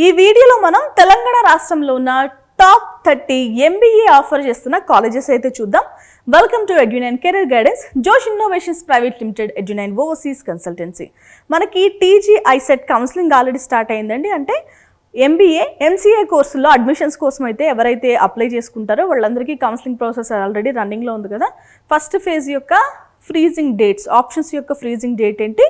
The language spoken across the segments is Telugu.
ఈ వీడియోలో మనం తెలంగాణ రాష్ట్రంలో ఉన్న టాప్ 30 MBA ఆఫర్ చేస్తున్న కాలేజెస్ అయితే చూద్దాం. Welcome to Edunine career guidance, Josh innovations private limited, Edunine overseas consultancy. మనకి TG ICET counselling already start అయిందండి. అంటే MBA MCA కోర్సుల్లో అడ్మిషన్స్ కోసం అయితే ఎవరైతే అప్లై చేసుకుంటారో వాళ్ళందరికీ కౌన్సిలింగ్ ప్రాసెస్ ఆల్రెడీ రన్నింగ్లో ఉంది కదా. ఫస్ట్ ఫేజ్ యొక్క ఫ్రీజింగ్ డేట్స్, ఆప్షన్స్ యొక్క ఫ్రీజింగ్ డేట్ ఏంటి,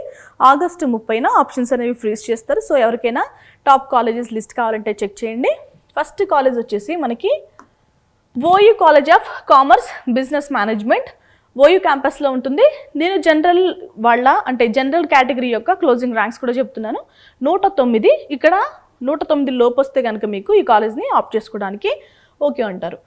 ఆగస్టు 30న ఆప్షన్స్ అనేవి ఫ్రీజ్ చేస్తారు. సో ఎవరికైనా టాప్ కాలేజెస్ లిస్ట్ కావాలంటే చెక్ చేయండి. ఫస్ట్ కాలేజ్ వచ్చేసి మనకి OU college of commerce business management, OU క్యాంపస్లో ఉంటుంది. నేను జనరల్ అంటే జనరల్ కేటగిరీ యొక్క క్లోజింగ్ ర్యాంక్స్ కూడా చెప్తున్నాను. 109, ఇక్కడ 109 లోపు వస్తే కనుక మీకు ఈ కాలేజ్ని ఆప్ట్ చేసుకోవడానికి ఓకే అంటారు.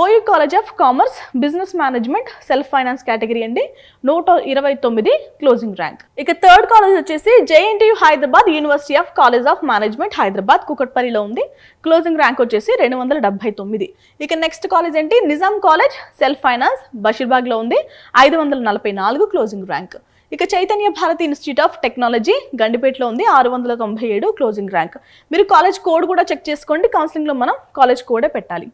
OU college of commerce business management self finance category అండి, 129 క్లోజింగ్ ర్యాంక్. ఇక థర్డ్ కాలేజ్ వచ్చేసి JNTU Hyderabad university of college of management Hyderabad కుకట్పల్లిలో ఉంది. క్లోజింగ్ ర్యాంక్ వచ్చేసి 279. ఇక నెక్స్ట్ కాలేజ్ ఏంటి, నిజాం కాలేజ్ సెల్ఫ్ ఫైనాన్స్ బషీర్బాగ్లో ఉంది, 544 క్లోజింగ్ ర్యాంక్. ఇక Chaitanya Bharathi institute of technology గండిపేటలో ఉంది, 697 క్లోజింగ్ ర్యాంక్. మీరు కాలేజ్ కోడ్ కూడా చెక్ చేసుకోండి, కౌన్సిలింగ్లో మనం కాలేజ్ కోడే పెట్టాలి.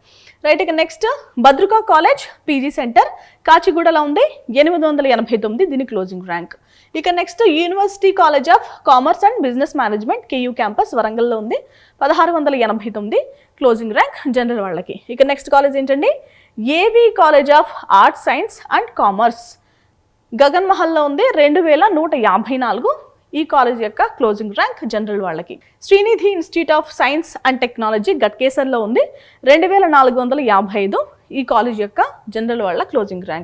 రైట్. ఇక next Bhadruka college PG centre కాచిగూడలో ఉంది, 889 దీని క్లోజింగ్ ర్యాంక్. ఇక next university college of commerce and business management KU campus వరంగల్లో ఉంది, 1689 క్లోజింగ్ ర్యాంక్ జనరల్ వాళ్ళకి. ఇక నెక్స్ట్ కాలేజ్ ఏంటండి, AV college of arts science and commerce Gagan మహల్లో ఉంది, 2154 ఈ కాలేజ్ యొక్క క్లోజింగ్ ర్యాంక్ జనరల్ వాళ్ళకి. Srinidhi institute of science and technology గట్కేసర్లో ఉంది, 2455 ఈ కాలేజ్ యొక్క జనరల్ వాళ్ళ క్లోజింగ్ ర్యాంక్.